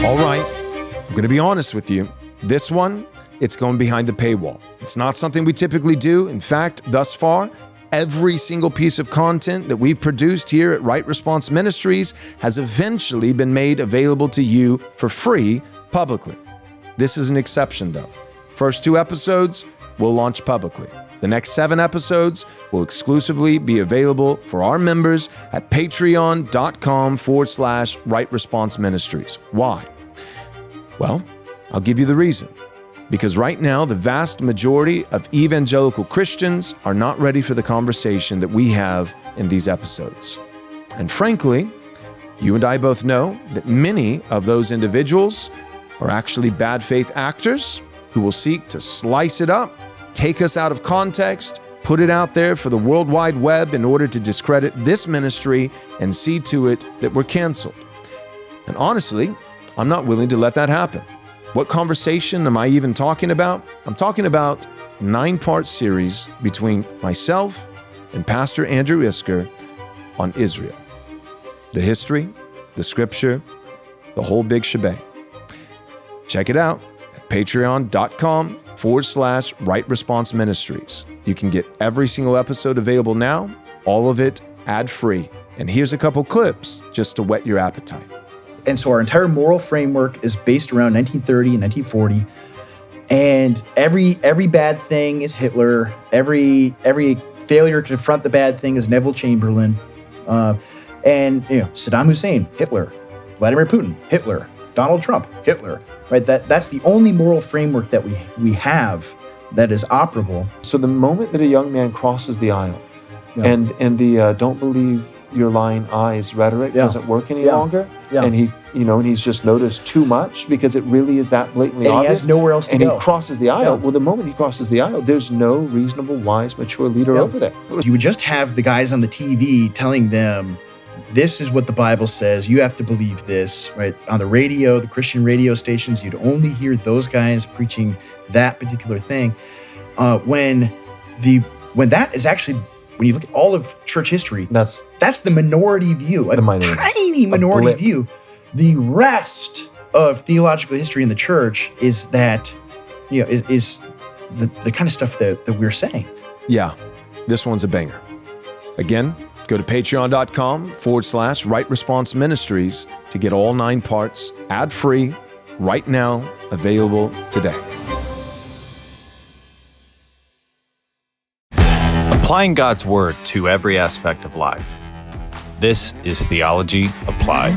All right, I'm going to be honest with you. This one, it's going behind the paywall. It's not something we typically do. In fact, thus far, every single piece of content that we've produced here at Right Response Ministries has eventually been made available to you for free publicly. This is an exception, though. First 2 episodes will launch publicly. The next 7 episodes will exclusively be available for our members at patreon.com/Right Response Ministries. Why? Well, I'll give you the reason. Because right now, the vast majority of evangelical Christians are not ready for the conversation that we have in these episodes. And frankly, you and I both know that many of those individuals are actually bad faith actors who will seek to slice it up, take us out of context, put it out there for the World Wide Web in order to discredit this ministry and see to it that we're canceled. And honestly, I'm not willing to let that happen. What conversation am I even talking about? I'm talking about a 9-part series between myself and Pastor Andrew Isker on Israel. The history, the scripture, the whole big shebang. Check it out at patreon.com/Right Response Ministries. You can get every single episode available now, all of it ad-free. And here's a couple clips just to whet your appetite. And so our entire moral framework is based around 1930 and 1940. And every bad thing is Hitler. Every failure to confront the bad thing is Neville Chamberlain. And Saddam Hussein, Hitler. Vladimir Putin, Hitler. Donald Trump, Hitler. Right? That's the only moral framework that we have that is operable. So the moment that a young man crosses the aisle and the don't believe your lying eyes rhetoric doesn't work any longer, and he's just noticed too much because it really is that blatantly obvious. And he has nowhere else to go. And he crosses the aisle. Well, the moment he crosses the aisle, there's no reasonable, wise, mature leader over there. You would just have the guys on the TV telling them, this is what the Bible says. You have to believe this, right? On the radio, the Christian radio stations, you'd only hear those guys preaching that particular thing. When that is actually, when you look at all of church history, that's the minority view, tiny minority view. The rest of theological history in the church is that, is the kind of stuff that we're saying. Yeah, this one's a banger. Again, go to patreon.com/Right Response Ministries to get all 9 parts ad-free right now, available today. Applying God's Word to every aspect of life. This is Theology Applied.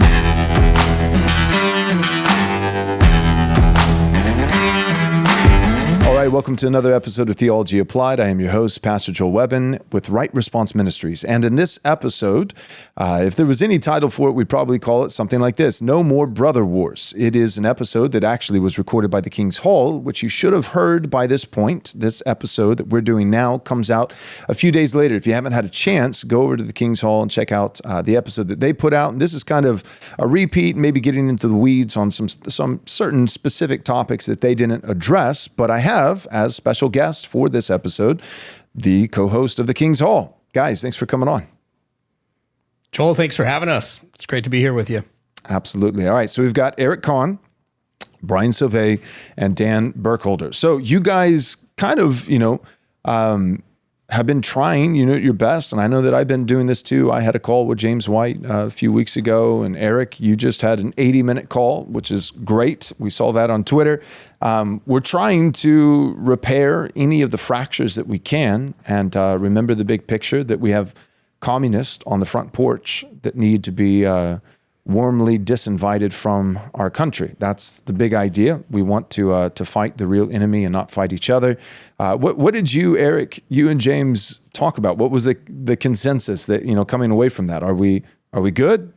All right, welcome to another episode of Theology Applied. I am your host, Pastor Joel Webben with Right Response Ministries. And in this episode, if there was any title for it, we'd probably call it something like this: No More Brother Wars. It is an episode that actually was recorded by the King's Hall, which you should have heard by this point. This episode that we're doing now comes out a few days later. If you haven't had a chance, go over to the King's Hall and check out the episode that they put out. And this is kind of a repeat, maybe getting into the weeds on some certain specific topics that they didn't address. But I have, as special guest for this episode, the co-host of the King's Hall. Guys, thanks for coming on. Joel, thanks for having us. It's great to be here with you. Absolutely. All right, so we've got Eric Conn, Brian Suave, and Dan Berkholder. So you guys kind of, have been trying, your best. And I know that I've been doing this too. I had a call with James White a few weeks ago. And Eric, you just had an 80-minute call, which is great. We saw that on Twitter. We're trying to repair any of the fractures that we can. And remember the big picture that we have communists on the front porch that need to be warmly disinvited from our country. That's the big idea. We want to fight the real enemy and not fight each other. What did you, Eric, you and James talk about? What was the consensus that, coming away from that? Are we good?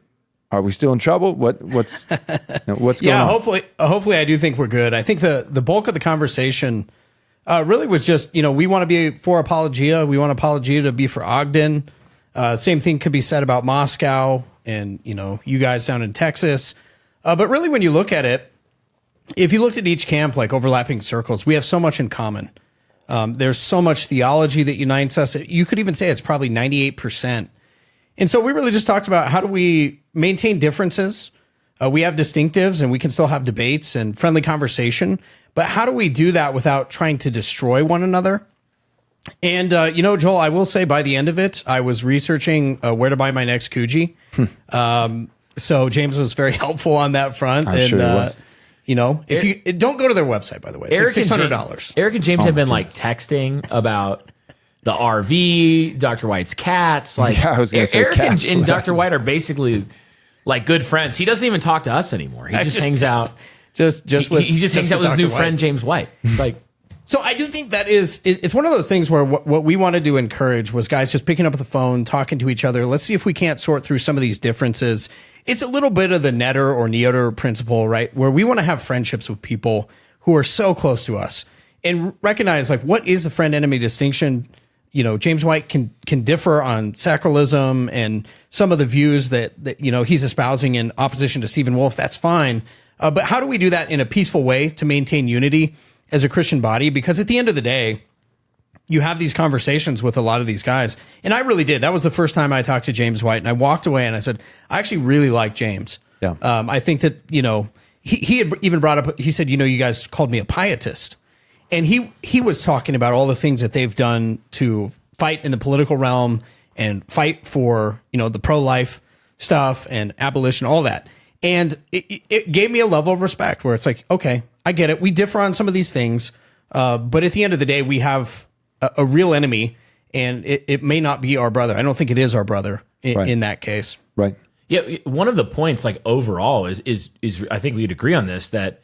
Are we still in trouble? What's going on? Hopefully I do think we're good. I think the bulk of the conversation really was just, we want to be for Apologia. We want Apologia to be for Ogden. Same thing could be said about Moscow and, you guys down in Texas. But really, when you look at it, if you looked at each camp like overlapping circles, we have so much in common. There's so much theology that unites us. You could even say it's probably 98%. And so we really just talked about how do we maintain differences, We have distinctives, and we can still have debates and friendly conversation. But how do we do that without trying to destroy one another? And, Joel, I will say by the end of it, I was researching where to buy my next Coogee. So James was very helpful on that front. I'm sure he was. If you don't go to their website, by the way, it's like $600. Eric and James have been like texting about the RV, Dr. White's cats. Like, I was going to say Eric cats. and Dr. White are basically like good friends. He doesn't even talk to us anymore. He just hangs out. He just hangs out with his new friend James White. It's like. So I do think that it's one of those things where what we wanted to encourage was guys just picking up the phone, talking to each other. Let's see if we can't sort through some of these differences. It's a little bit of the netter or neoter principle, right? Where we want to have friendships with people who are so close to us and recognize like what is the friend enemy distinction. James White can differ on sacralism and some of the views that he's espousing in opposition to Stephen Wolfe. That's fine. But how do we do that in a peaceful way to maintain unity as a Christian body? Because at the end of the day, you have these conversations with a lot of these guys. And I really did. That was the first time I talked to James White, and I walked away and I said, I actually really like James. Yeah. I think that, he had even brought up, he said, you guys called me a pietist. And he was talking about all the things that they've done to fight in the political realm and fight for, the pro-life stuff and abolition, all that. And it gave me a level of respect where it's like, okay, I get it. We differ on some of these things, but at the end of the day, we have a real enemy, and it may not be our brother. I don't think it is our brother in that case. Right. Yeah. One of the points, like overall, is I think we'd agree on this, that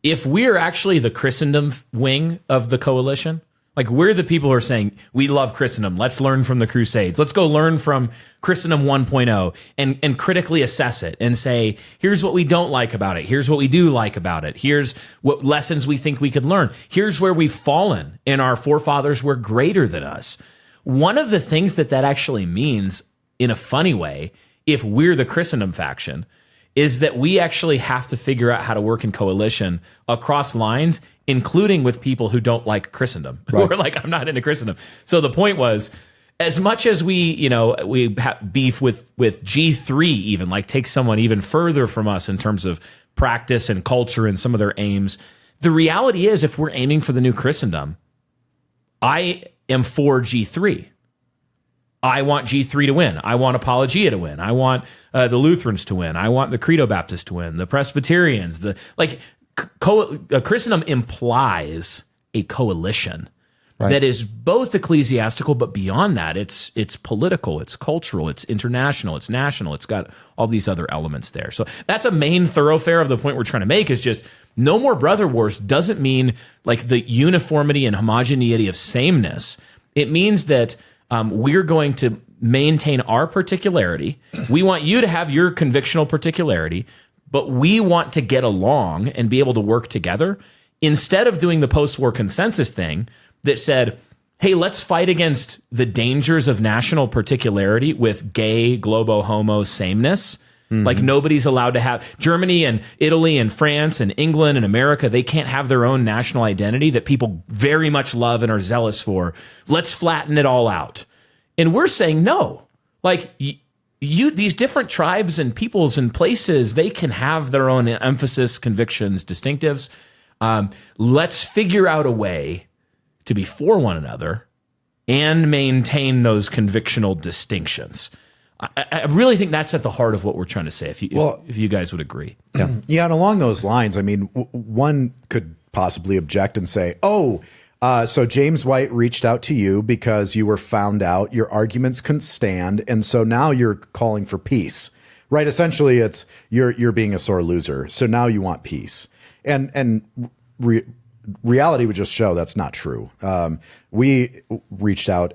if we're actually the Christendom wing of the coalition, like we're the people who are saying, we love Christendom. Let's learn from the Crusades. Let's go learn from Christendom 1.0 and critically assess it and say, here's what we don't like about it. Here's what we do like about it. Here's what lessons we think we could learn. Here's where we've fallen and our forefathers were greater than us. One of the things that actually means in a funny way, if we're the Christendom faction, is that we actually have to figure out how to work in coalition across lines, including with people who don't like Christendom, who are like, I'm not into Christendom. So the point was, as much as we have beef with G3, even like take someone even further from us in terms of practice and culture and some of their aims, the reality is, if we're aiming for the new Christendom, I am for G3. I want G3 to win. I want Apologia to win. I want the Lutherans to win. I want the Credo Baptists to win. The Presbyterians. Christendom implies a coalition that is both ecclesiastical, but beyond that, it's political, it's cultural, it's international, it's national. It's got all these other elements there. So that's a main thoroughfare of the point we're trying to make, is just no more brother wars doesn't mean like the uniformity and homogeneity of sameness. It means that we're going to maintain our particularity. We want you to have your convictional particularity, but we want to get along and be able to work together instead of doing the post-war consensus thing that said, hey, let's fight against the dangers of national particularity with gay, globo, homo sameness. Mm-hmm. Like nobody's allowed to have Germany and Italy and France and England and America. They can't have their own national identity that people very much love and are zealous for. Let's flatten it all out. And we're saying no. Like these different tribes and peoples and places, they can have their own emphasis, convictions, distinctives. Let's figure out a way to be for one another and maintain those convictional distinctions. I really think that's at the heart of what we're trying to say, if you guys would agree. Yeah, and along those lines, I mean, one could possibly object and say, so James White reached out to you because you were found out, your arguments couldn't stand, and so now you're calling for peace, right? Essentially, it's you're being a sore loser, so now you want peace. And reality would just show that's not true. Eric reached out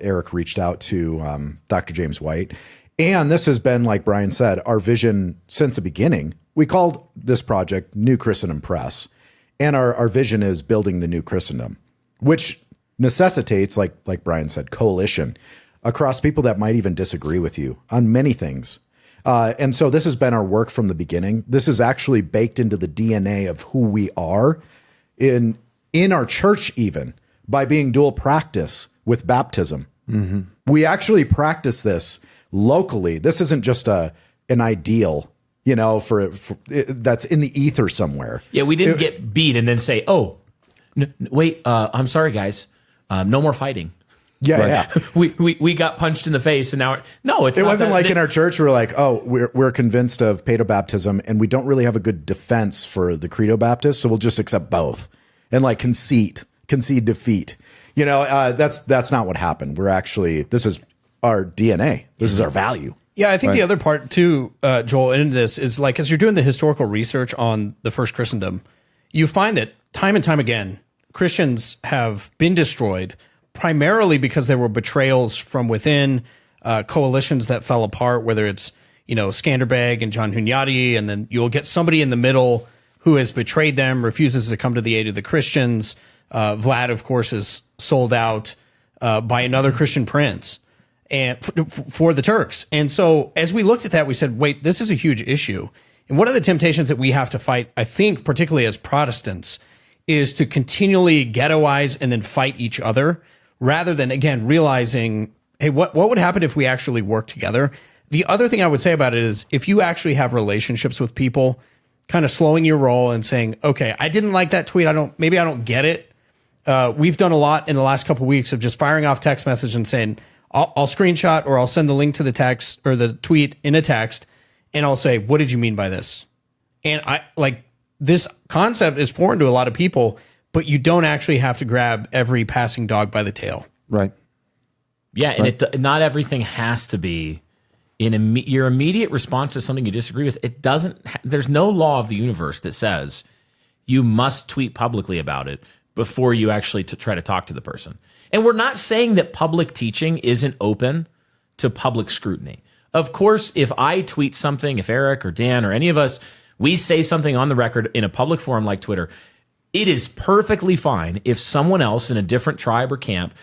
to Dr. James White, and this has been, like Brian said, our vision since the beginning. We called this project New Christendom Press, and our vision is building the new Christendom, which necessitates, like Brian said, coalition across people that might even disagree with you on many things. And so this has been our work from the beginning. This is actually baked into the DNA of who we are in our church, even by being dual practice with baptism. Mm-hmm. We actually practice this locally. This isn't just an ideal that's in the ether somewhere. Yeah, we didn't get beat and then say, "Oh, wait, I'm sorry, guys, no more fighting." Yeah. We got punched in the face, and now it wasn't like in our church we're like, oh, we're convinced of paedobaptism, and we don't really have a good defense for the credo baptist, so we'll just accept both and like concede defeat. That's not what happened. This is our DNA. This is our value. Yeah, I think the other part too, Joel, in this is like as you're doing the historical research on the first Christendom, you find that time and time again, Christians have been destroyed primarily because there were betrayals from within, coalitions that fell apart, whether it's, Skanderbeg and John Hunyadi, and then you'll get somebody in the middle who has betrayed them, refuses to come to the aid of the Christians. Vlad, of course, is sold out by another Christian prince and for the Turks. And so as we looked at that, we said, wait, this is a huge issue. And one of the temptations that we have to fight, I think, particularly as Protestants, is to continually ghettoize and then fight each other rather than, again, realizing, hey, what would happen if we actually work together? The other thing I would say about it is if you actually have relationships with people, kind of slowing your roll and saying, okay, I didn't like that tweet. Maybe I don't get it. We've done a lot in the last couple of weeks of just firing off text message and saying, I'll screenshot or I'll send the link to the text or the tweet in a text, and I'll say, what did you mean by this? And this concept is foreign to a lot of people, but you don't actually have to grab every passing dog by the tail. Right. Yeah, and not everything has to be your immediate response to something you disagree with. It doesn't. There's no law of the universe that says you must tweet publicly about it before you actually try to talk to the person. And we're not saying that public teaching isn't open to public scrutiny. Of course, if I tweet something, if Eric or Dan or any of us, we say something on the record in a public forum like Twitter, it is perfectly fine if someone else in a different tribe or camp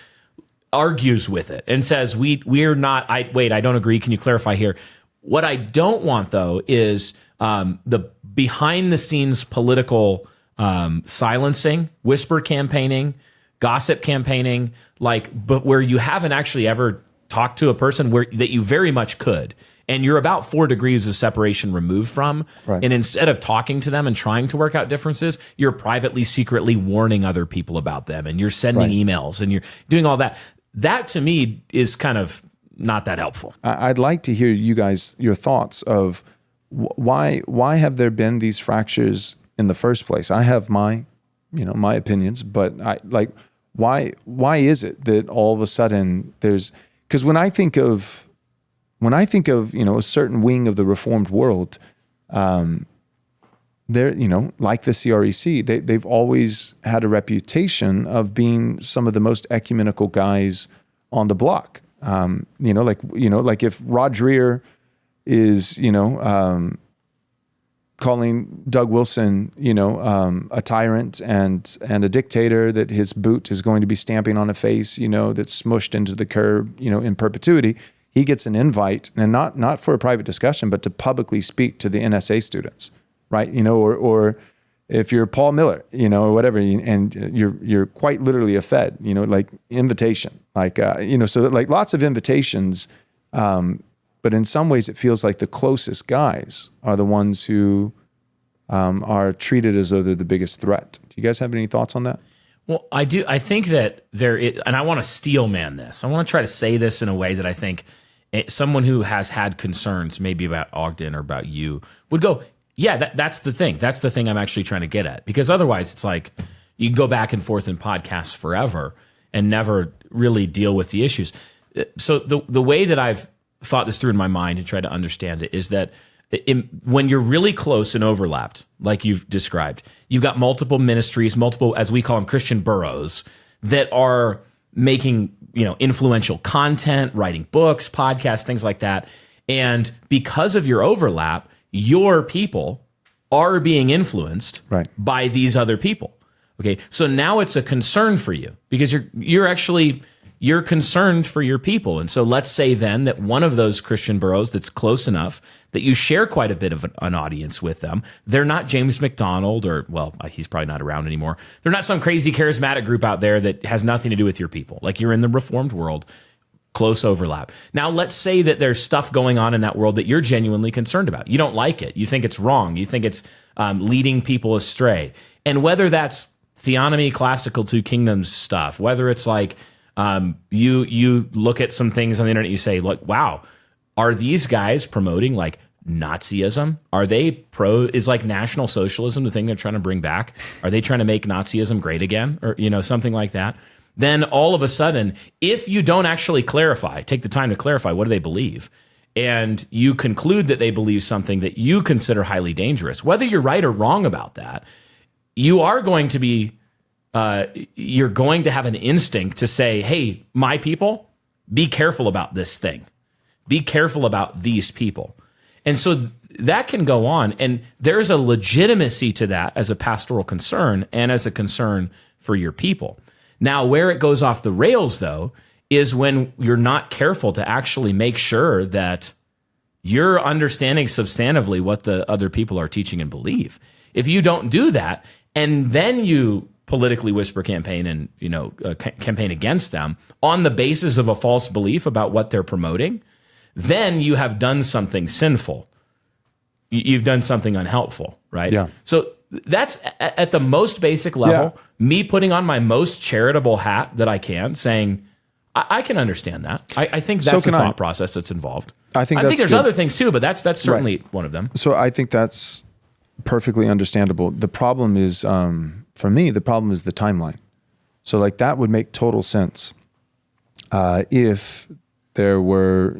argues with it and says, we're not, I don't agree. Can you clarify here? What I don't want, though, is the behind the scenes political silencing, whisper campaigning, gossip campaigning, but where you haven't actually ever talked to a person that you very much could. And you're about 4 degrees of separation removed from. Right. And instead of talking to them and trying to work out differences, you're privately, secretly warning other people about them. And you're sending emails and you're doing all that. That to me is kind of not that helpful. I'd like to hear you guys, your thoughts of why have there been these fractures in the first place? I have my opinions, but why is it that all of a sudden because when I think of a certain wing of the Reformed world, they're like the CREC, they've always had a reputation of being some of the most ecumenical guys on the block. Like if Rod Dreher is calling Doug Wilson a tyrant and a dictator that his boot is going to be stamping on a face that's smushed into the curb in perpetuity. He gets an invite, and not for a private discussion, but to publicly speak to the NSA students, right? Or if you're Paul Miller, or whatever, and you're quite literally a Fed, like invitation, so that lots of invitations, but in some ways it feels like the closest guys are the ones who are treated as though they're the biggest threat. Do you guys have any thoughts on that? Well, I do. I think that and I want to steel man this. I want to try to say this in a way that I think someone who has had concerns maybe about Ogden or about you would go, yeah, that's the thing. That's the thing I'm actually trying to get at. Because otherwise it's like you can go back and forth in podcasts forever and never really deal with the issues. So the way that I've thought this through in my mind and tried to understand it is that when you're really close and overlapped, like you've described, you've got multiple ministries, multiple, as we call them, Christian boroughs that are making, influential content, writing books, podcasts, things like that. And because of your overlap, your people are being influenced by these other people. Okay. So now it's a concern for you because you're concerned for your people. And so let's say then that one of those Christian boroughs that's close enough that you share quite a bit of an audience with them. They're not James McDonald he's probably not around anymore. They're not some crazy charismatic group out there that has nothing to do with your people. Like you're in the Reformed world. close overlap. Now, let's say that there's stuff going on in that world that you're genuinely concerned about. You don't like it. You think it's wrong. You think it's leading people astray. And whether that's theonomy, classical two kingdoms stuff, whether it's like you look at some things on the internet, you say, like, wow, are these guys promoting like Nazism? Are they is like National Socialism the thing they're trying to bring back? Are they trying to make Nazism great again? Or, something like that. Then all of a sudden, if you don't actually take the time to clarify, what do they believe? And you conclude that they believe something that you consider highly dangerous, whether you're right or wrong about that, you are going to be, you're going to have an instinct to say, hey, my people, be careful about this thing. Be careful about these people. And so that can go on. And there's a legitimacy to that as a pastoral concern and as a concern for your people. Now, where it goes off the rails, though, is when you're not careful to actually make sure that you're understanding substantively what the other people are teaching and believe. If you don't do that, and then you politically whisper campaign and campaign against them on the basis of a false belief about what they're promoting, then you have done something sinful. You've done something unhelpful, right? Yeah. So that's at the most basic level, me putting on my most charitable hat that I can, saying, I can understand that. I think that's a thought process that's involved. I think there's good. other things too, but that's certainly one of them. So I think that's perfectly understandable. The problem is, for me, the problem is the timeline. So like that would make total sense if there were,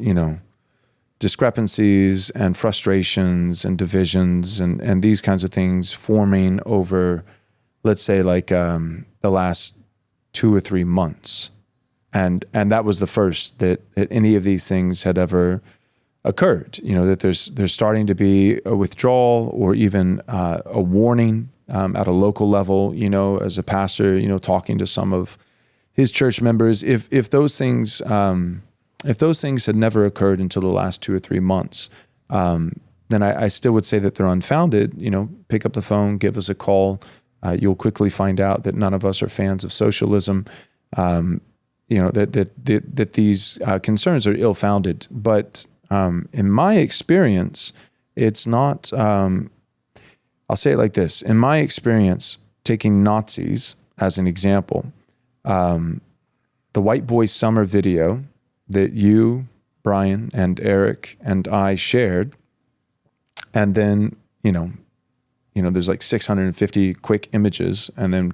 discrepancies and frustrations and divisions and these kinds of things forming over, let's say, like the last 2 or 3 months. And that was the first that any of these things had ever occurred, that there's starting to be a withdrawal or even a warning at a local level, as a pastor, talking to some of his church members. If those things had never occurred until the last 2 or 3 months, then I still would say that they're unfounded. Pick up the phone, give us a call. You'll quickly find out that none of us are fans of socialism. That these concerns are ill-founded. But in my experience, it's not. I'll say it like this: in my experience, taking Nazis as an example, the White Boy Summer video that you, Brian, and Eric and I shared, and then there's like 650 quick images, and then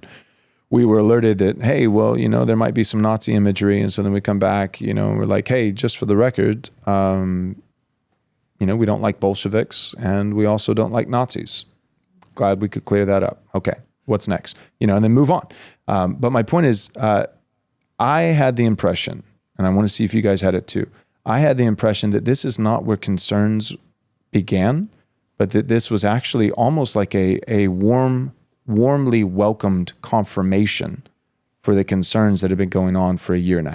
we were alerted that, hey, well, there might be some Nazi imagery, and so then we come back, and we're like, hey, just for the record, we don't like Bolsheviks, and we also don't like Nazis. Glad we could clear that up. Okay, what's next? And then move on. But my point is, I had the impression, and I want to see if you guys had it too, I had the impression that this is not where concerns began, but that this was actually almost like a warmly welcomed confirmation for the concerns that have been going on for 1.5 years.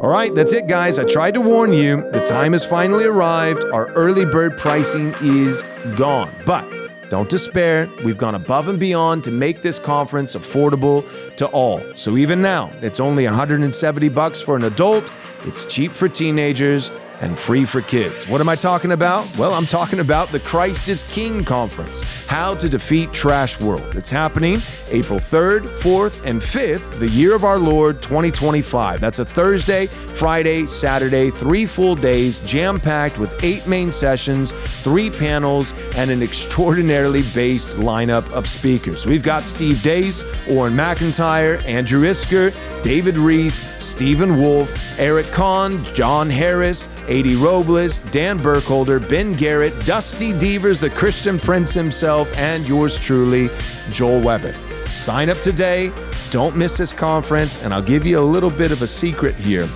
All right, that's it, guys. I tried to warn you. The time has finally arrived. Our early bird pricing is gone. But don't despair. We've gone above and beyond to make this conference affordable to all. So even now, it's only $170 for an adult. It's cheap for teenagers and free for kids. What am I talking about? Well, I'm talking about the Christ is King Conference, How to Defeat Trash World. It's happening April 3rd, 4th, and 5th, the year of our Lord, 2025. That's a Thursday, Friday, Saturday, 3 full days, jam-packed with 8 main sessions, 3 panels, and an extraordinarily based lineup of speakers. We've got Steve Dace, Orrin McIntyre, Andrew Isker, David Reece, Stephen Wolfe, Eric Conn, John Harris, A.D. Robles, Dan Berkholder, Ben Garrett, Dusty Devers, the Christian Prince himself, and yours truly, Joel Webbett. Sign up today. Don't miss this conference, and I'll give you a little bit of a secret here.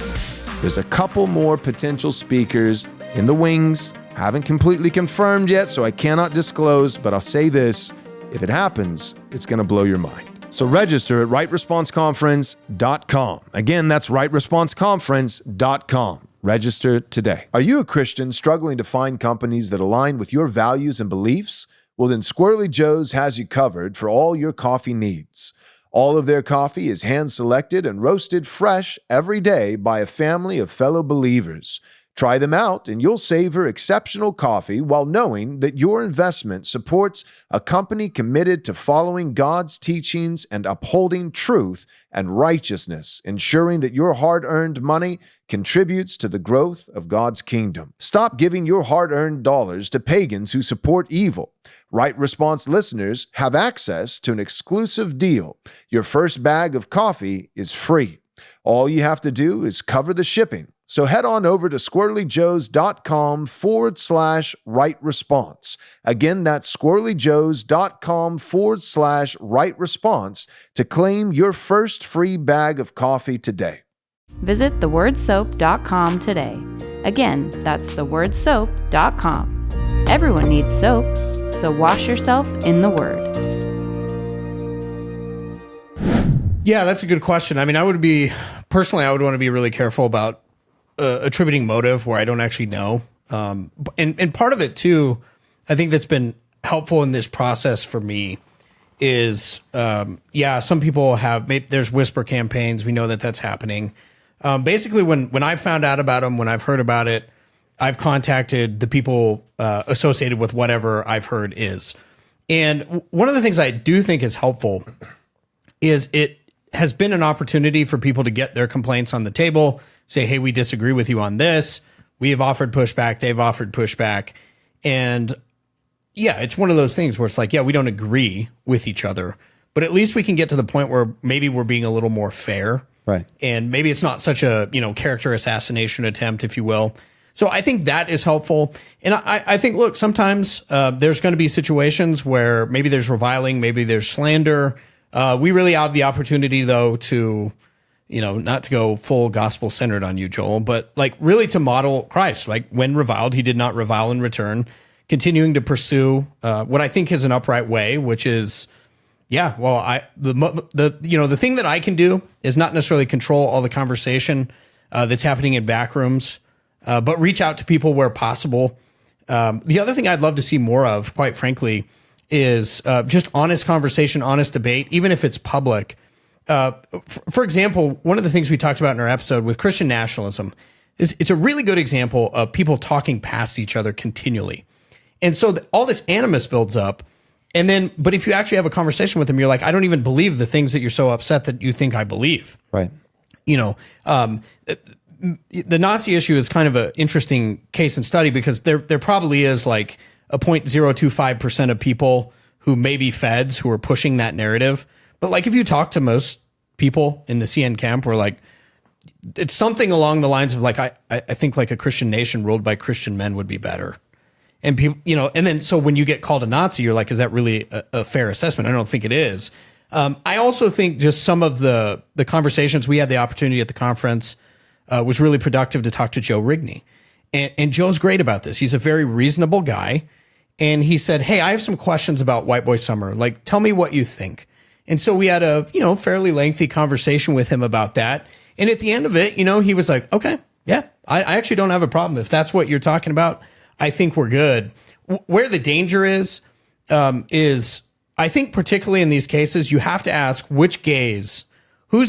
There's a couple more potential speakers in the wings. Haven't completely confirmed yet, so I cannot disclose, but I'll say this. If it happens, it's going to blow your mind. So register at rightresponseconference.com. Again, that's rightresponseconference.com. Register today. Are you a Christian struggling to find companies that align with your values and beliefs? Well, then Squirrelly Joe's has you covered for all your coffee needs. All of their coffee is hand-selected and roasted fresh every day by a family of fellow believers. Try them out and you'll savor exceptional coffee while knowing that your investment supports a company committed to following God's teachings and upholding truth and righteousness, ensuring that your hard-earned money contributes to the growth of God's kingdom. Stop giving your hard-earned dollars to pagans who support evil. Right Response listeners have access to an exclusive deal. Your first bag of coffee is free. All you have to do is cover the shipping. So head on over to squirrellyjoes.com/right response. Again, that's squirrellyjoes.com/right response to claim your first free bag of coffee today. Visit thewordsoap.com today. Again, that's thewordsoap.com. Everyone needs soap, so wash yourself in the Word. Yeah, that's a good question. I mean, I would want to be really careful about attributing motive where I don't actually know. And part of it too, I think that's been helpful in this process for me is, some people there's whisper campaigns. We know that that's happening. Basically when I've found out about them, when I've heard about it, I've contacted the people associated with whatever I've heard is. And one of the things I do think is helpful is it has been an opportunity for people to get their complaints on the table, say, hey, we disagree with you on this. We have offered pushback. They've offered pushback. And yeah, it's one of those things where it's like, yeah, we don't agree with each other, but at least we can get to the point where maybe we're being a little more fair. Right. And maybe it's not such a, character assassination attempt, if you will. So I think that is helpful. And I think, look, sometimes there's going to be situations where maybe there's reviling, maybe there's slander. We really have the opportunity, though, to, not to go full gospel centered on you, Joel, but like really to model Christ. Like when reviled, he did not revile in return, continuing to pursue what I think is an upright way, which is, the thing that I can do is not necessarily control all the conversation that's happening in back rooms, but reach out to people where possible. The other thing I'd love to see more of, quite frankly, is just honest conversation, honest debate, even if it's public. For example, one of the things we talked about in our episode with Christian nationalism is it's a really good example of people talking past each other continually. And so all this animus builds up. And then, but if you actually have a conversation with them, you're like, I don't even believe the things that you're so upset that you think I believe. Right. The Nazi issue is kind of an interesting case and study because there probably is like a 0.025% of people who may be feds who are pushing that narrative. But like if you talk to most people in the CN camp, we're like, it's something along the lines of like, I think like a Christian nation ruled by Christian men would be better. And people, and then so when you get called a Nazi, you're like, is that really a fair assessment? I don't think it is. I also think just some of the conversations we had the opportunity at the conference was really productive to talk to Joe Rigney. And Joe's great about this. He's a very reasonable guy. And he said, hey, I have some questions about White Boy Summer. Like, tell me what you think. And so we had a, fairly lengthy conversation with him about that. And at the end of it, he was like, okay, yeah, I actually don't have a problem. If that's what you're talking about, I think we're good. Where the danger is I think particularly in these cases, you have to ask whose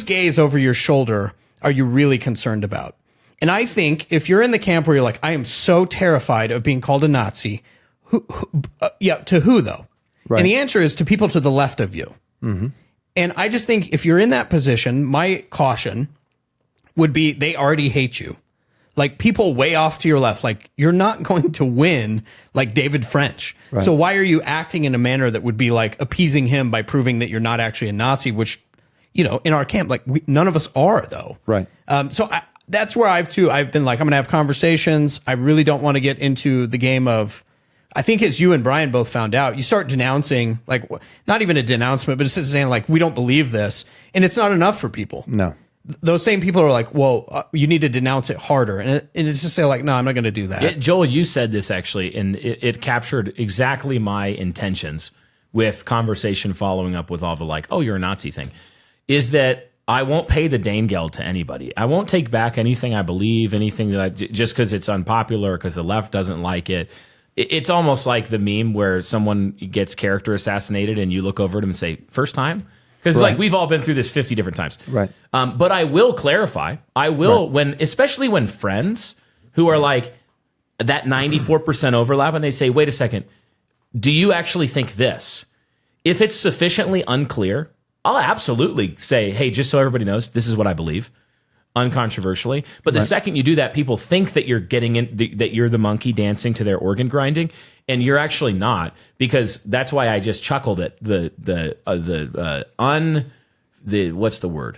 gaze over your shoulder are you really concerned about? And I think if you're in the camp where you're like, I am so terrified of being called a Nazi, to who though? Right. And the answer is to people to the left of you. Mm-hmm. And I just think if you're in that position, my caution would be they already hate you. Like people way off to your left, like you're not going to win like David French. Right. So why are you acting in a manner that would be like appeasing him by proving that you're not actually a Nazi, which, in our camp, like none of us are though. Right. That's where I've been like, I'm going to have conversations. I really don't want to get into the game of, I think as you and Brian both found out, you start denouncing, like not even a denouncement, but it's just saying like, we don't believe this. And it's not enough for people. No. Those same people are like, well, you need to denounce it harder. And it's just say like, no, I'm not going to do that. Joel, you said this actually, and it captured exactly my intentions with conversation following up with all the like, oh, you're a Nazi thing, is that I won't pay the Danegeld to anybody. I won't take back anything I believe, anything that just because it's unpopular, because the left doesn't like it. It's almost like the meme where someone gets character assassinated and you look over at him and say, first time? Because like we've all been through this 50 different times. Right. But I will clarify. I will especially when friends who are like that 94% overlap and they say, wait a second, do you actually think this? If it's sufficiently unclear, I'll absolutely say, hey, just so everybody knows, this is what I believe, uncontroversially. But the second you do that, people think that you're getting in, that you're the monkey dancing to their organ grinding, and you're actually not. Because that's why I just chuckled at the what's the word?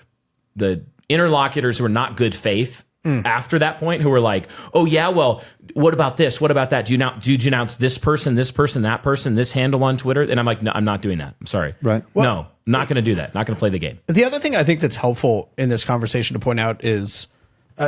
The interlocutors who are not good faith after that point, who were like, oh yeah, well, what about this? What about that? Do you denounce this person, that person, this handle on Twitter? And I'm like, no, I'm not doing that. I'm sorry. Right. No, not going to do that. Not going to play the game. The other thing I think that's helpful in this conversation to point out is,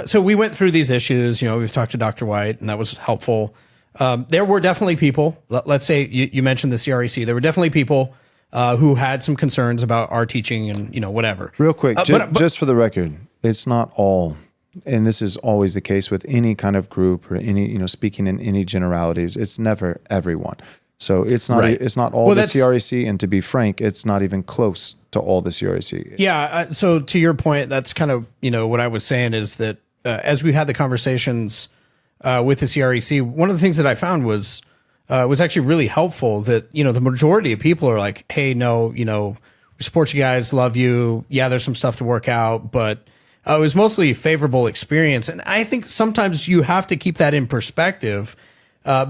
so we went through these issues, we've talked to Dr. White, and that was helpful. There were definitely people, let's say you mentioned the CREC, there were definitely people who had some concerns about our teaching and, whatever. Real quick, just for the record, it's not all, and this is always the case with any kind of group or any, speaking in any generalities, it's never everyone. So it's not it's not all the CREC, and to be frank, it's not even close to all the CREC. Yeah. So to your point, that's kind of what I was saying is that as we had the conversations with the CREC, one of the things that I found was actually really helpful. That the majority of people are like, hey, no, we support you guys, love you. Yeah, there's some stuff to work out, but it was mostly a favorable experience. And I think sometimes you have to keep that in perspective.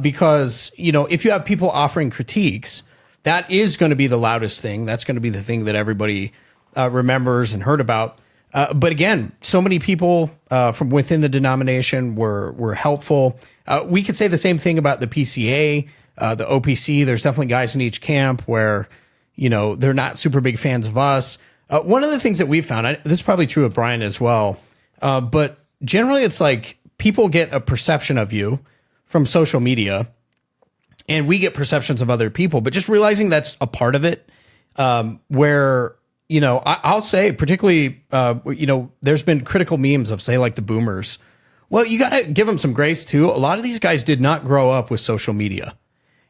Because, if you have people offering critiques, that is going to be the loudest thing. That's going to be the thing that everybody remembers and heard about. But again, so many people from within the denomination were helpful. We could say the same thing about the PCA, the OPC. There's definitely guys in each camp where, they're not super big fans of us. One of the things that we found, this is probably true of Brian as well, but generally it's like people get a perception of you from social media, and we get perceptions of other people, but just realizing that's a part of it, where, I'll say particularly, there's been critical memes of, say, like the boomers. Well, you got to give them some grace too. A lot of these guys did not grow up with social media.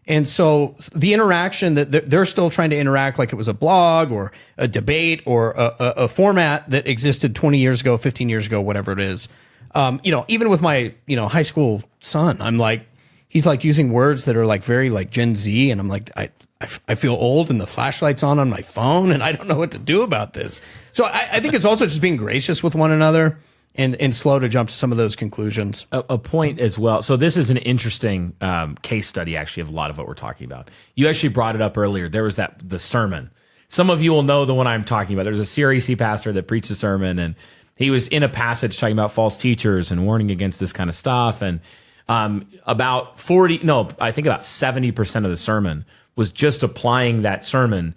And so the interaction that they're still trying to interact like it was a blog or a debate or a format that existed 20 years ago, 15 years ago, whatever it is. Even with my, high school son, I'm like, he's like using words that are like very like Gen Z. And I'm like, I feel old and the flashlight's on my phone and I don't know what to do about this. So I think it's also just being gracious with one another and slow to jump to some of those conclusions. A point as well. So this is an interesting case study, actually, of a lot of what we're talking about. You actually brought it up earlier. There was the sermon. Some of you will know the one I'm talking about. There's a CREC pastor that preached a sermon, and he was in a passage talking about false teachers and warning against this kind of stuff. And about 70% of the sermon was just applying that sermon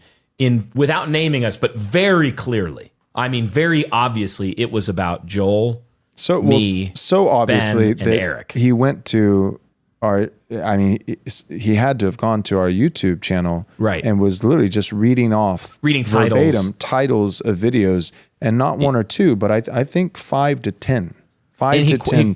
without naming us, but very clearly. I mean, very obviously, it was about Joel, me, so obviously Ben, and Eric. He went to he had to have gone to our YouTube channel, right, and was literally just reading verbatim titles of videos, and not one or two, but I think 5 to 10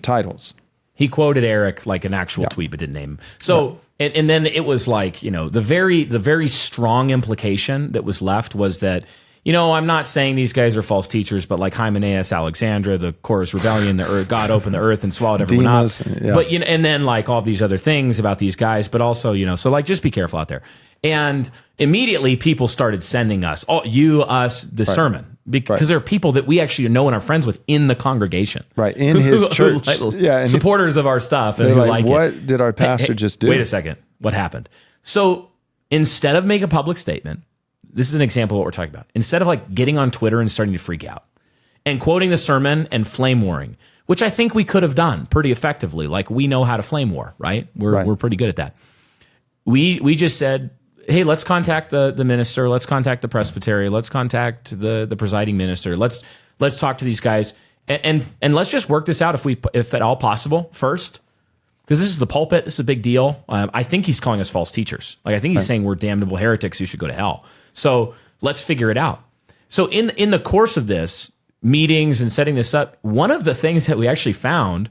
titles. He quoted Eric like an actual tweet, but didn't name him. So, and then it was like, the very strong implication that was left was that, I'm not saying these guys are false teachers, but like Hymenaeus, Alexandra, the Chorus Rebellion, the earth, God opened the earth and swallowed everyone up. But, and then like all these other things about these guys, but also, so like, just be careful out there. And immediately people started sending us, the sermon, because there are people that we actually know and are friends with in the congregation. Right. In his church. And supporters of our stuff. And they're like, what did our pastor just do? Wait a second. What happened? So instead of make a public statement, this is an example of what we're talking about. Instead of like getting on Twitter and starting to freak out and quoting the sermon and flame warring, which I think we could have done pretty effectively. Like we know how to flame war, right? We're pretty good at that. We just said, hey, let's contact the minister. Let's contact the presbytery. Let's contact the presiding minister. Let's talk to these guys and let's just work this out if at all possible first. Because this is the pulpit. This is a big deal. I think he's calling us false teachers. Like I think he's saying we're damnable heretics who should go to hell. So let's figure it out. So in the course of this meetings and setting this up, one of the things that we actually found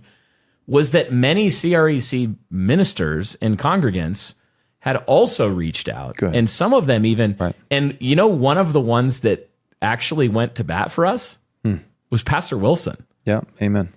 was that many CREC ministers and congregants had also reached out. Good. And some of them even, and one of the ones that actually went to bat for us was Pastor Wilson. Yeah. Amen.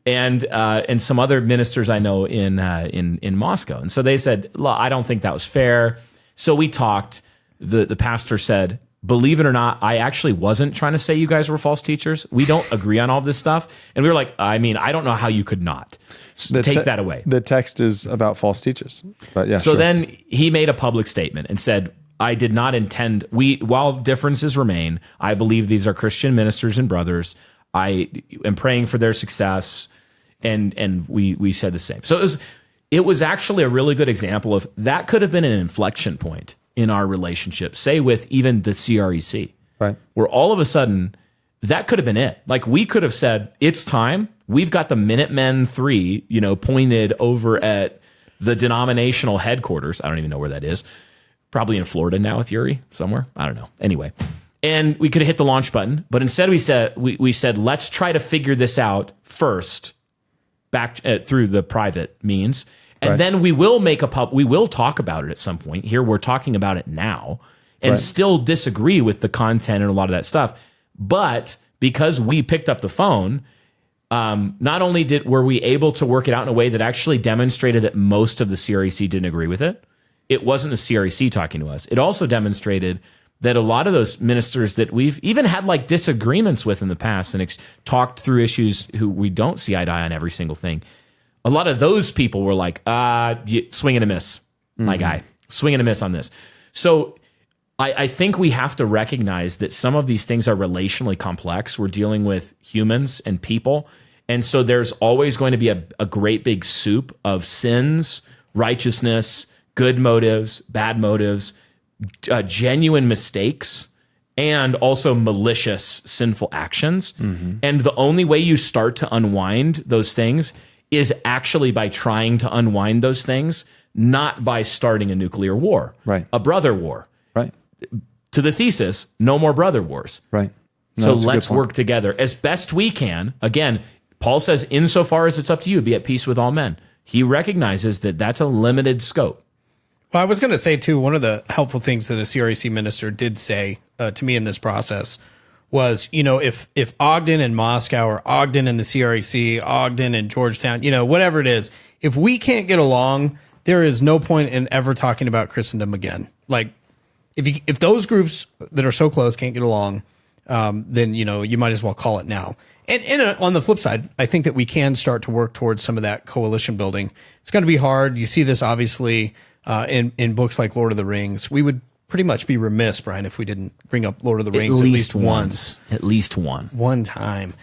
And some other ministers I know in Moscow. And so they said, "Look, I don't think that was fair." So we talked. The pastor said, "Believe it or not, I actually wasn't trying to say you guys were false teachers. We don't agree on all this stuff." And we were like, "I mean, I don't know how you could not take that away." The text is about false teachers. But yeah. So sure. then he made a public statement and said, "I did not intend, while differences remain, I believe these are Christian ministers and brothers. I am praying for their success." And we said the same. So it was actually a really good example of that could have been an inflection point in our relationship, say with even the CREC, right? Where all of a sudden that could have been it. Like we could have said, "It's time. We've got the Minutemen 3, pointed over at the denominational headquarters." I don't even know where that is. Probably in Florida now with Yuri somewhere. I don't know. Anyway, and we could have hit the launch button, but instead we said, "Let's try to figure this out first." Back through the private means, and then we will we will talk about it at some point. Here we're talking about it now, and still disagree with the content and a lot of that stuff. But because we picked up the phone, not only were we able to work it out in a way that actually demonstrated that most of the CREC didn't agree with it. It wasn't the CREC talking to us. It also demonstrated that a lot of those ministers that we've even had like disagreements with in the past and talked through issues who we don't see eye to eye on every single thing. A lot of those people were like, swing and a miss, my guy, swing and a miss on this. So I think we have to recognize that some of these things are relationally complex. We're dealing with humans and people. And so there's always going to be a great big soup of sins, righteousness, good motives, bad motives, genuine mistakes, and also malicious sinful actions. And the only way you start to unwind those things is actually by trying to unwind those things, not by starting a nuclear war, a brother war. To the thesis, no more brother wars. No, so let's work together as best we can. Again, Paul says, insofar as it's up to you, be at peace with all men. He recognizes that that's a limited scope. Well, I was going to say, too, one of the helpful things that a CREC minister did say to me in this process was, if Ogden and Moscow or Ogden and the CREC, Ogden and Georgetown, whatever it is, if we can't get along, there is no point in ever talking about Christendom again. Like, if those groups that are so close can't get along, then, you might as well call it now. And on the flip side, I think that we can start to work towards some of that coalition building. It's going to be hard. You see this, obviously, in books like Lord of the Rings. We would pretty much be remiss, Brian, if we didn't bring up Lord of the Rings at least once. At least one time.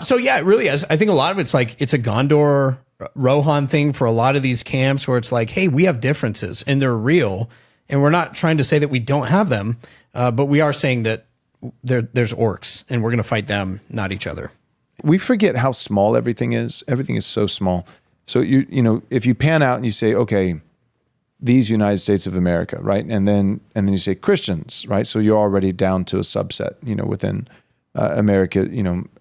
So yeah, it really is. I think a lot of it's like, it's a Gondor Rohan thing for a lot of these camps where it's like, hey, we have differences and they're real. And we're not trying to say that we don't have them, but we are saying that there's orcs and we're going to fight them, not each other. We forget how small everything is. Everything is so small. So if you pan out and you say, okay, these United States of America, right? And then you say Christians, right? So you're already down to a subset, within America,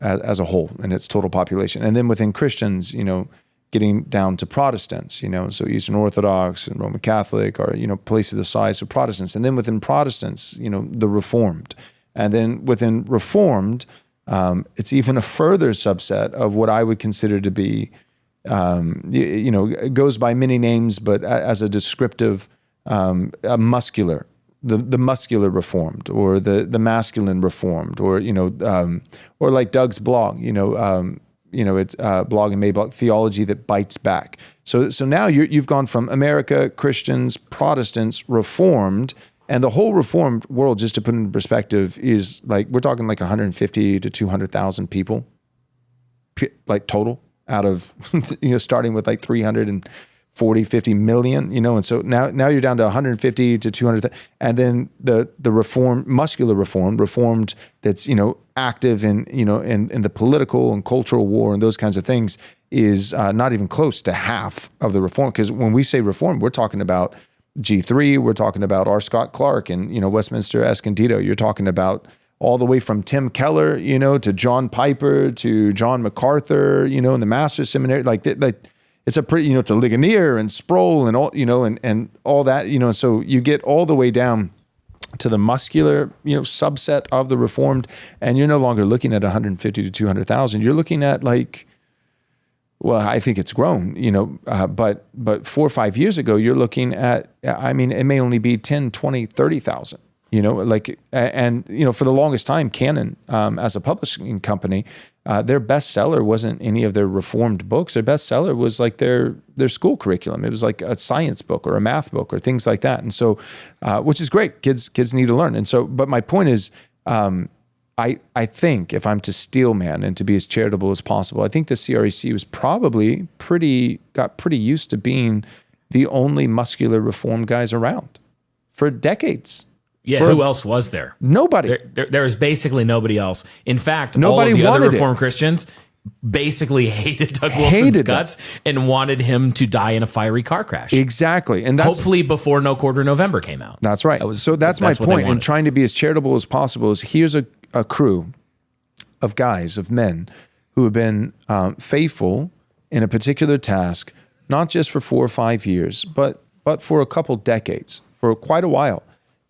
as a whole and its total population. And then within Christians, getting down to Protestants, so Eastern Orthodox and Roman Catholic are, places the size of Protestants. And then within Protestants, the Reformed. And then within Reformed, it's even a further subset of what I would consider to be, it goes by many names, but as a descriptive, muscular, the muscular Reformed, or the masculine Reformed, or or like Doug's blog, it's blog and Mablog, Theology That Bites Back. So now you've gone from America, Christians, Protestants, Reformed, and the whole Reformed world, just to put it in perspective, is like, we're talking like 150 to 200,000 people, like total, out of, starting with like 340, 50 million, and so now you're down to 150 to 200, and then the muscular Reformed that's, active in the political and cultural war and those kinds of things is not even close to half of the Reformed. Because when we say Reformed, we're talking about G3, we're talking about R. Scott Clark and, Westminster Escondido. You're talking about all the way from Tim Keller, to John Piper, to John MacArthur, in the Master's Seminary, like it's a pretty, to Ligonier and Sproul and all, and all that, so you get all the way down to the muscular, subset of the Reformed, and you're no longer looking at 150 to 200,000. You're looking at like, well, I think it's grown, but 4 or 5 years ago, you're looking at, it may only be 10, 20, 30,000, for the longest time, Canon, as a publishing company, their bestseller wasn't any of their Reformed books. Their bestseller was like their school curriculum. It was like a science book or a math book or things like that. And so, which is great. Kids need to learn. And so, but my point is, I think if I'm to steel man and to be as charitable as possible, I think the CREC was probably got pretty used to being the only muscular Reformed guys around for decades. Yeah, who else was there? Nobody. There was basically nobody else. In fact, nobody all of the other wanted Reformed Christians basically hated Doug Wilson's guts and wanted him to die in a fiery car crash. Exactly. And that's hopefully before No Quarter November came out. That's right. That's my point in trying to be as charitable as possible is here's a crew of guys, of men who have been faithful in a particular task, not just for 4 or 5 years, but for a couple decades, for quite a while.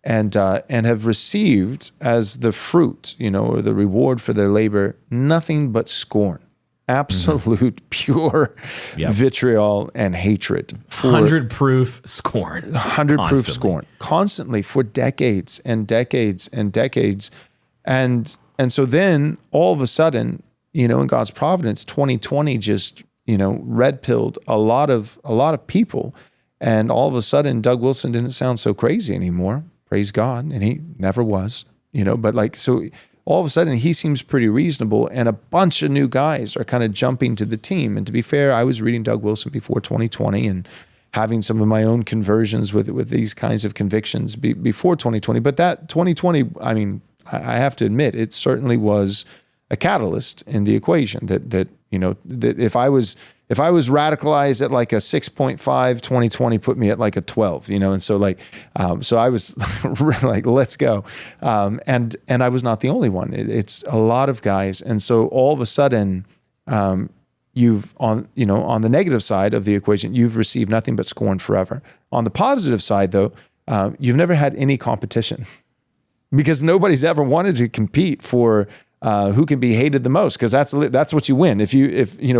And have received as the fruit, or the reward for their labor, nothing but scorn, absolute pure vitriol and hatred. 100 proof scorn. 100 proof scorn, constantly for decades and decades and decades. And so then all of a sudden, in God's providence, 2020 just, red-pilled a lot of people. And all of a sudden, Doug Wilson didn't sound so crazy anymore. Praise God. And he never was, but so all of a sudden he seems pretty reasonable and a bunch of new guys are kind of jumping to the team. And to be fair, I was reading Doug Wilson before 2020 and having some of my own conversions with these kinds of convictions before 2020. But that 2020, I have to admit, it certainly was a catalyst in the equation that if I was radicalized at like a 6.5, 2020 put me at like a 12, and so so I was like, let's go. And I was not the only one. It's a lot of guys. And so all of a sudden, you've on the negative side of the equation, you've received nothing but scorn forever. On the positive side though, you've never had any competition because nobody's ever wanted to compete for who can be hated the most, because that's what you win. If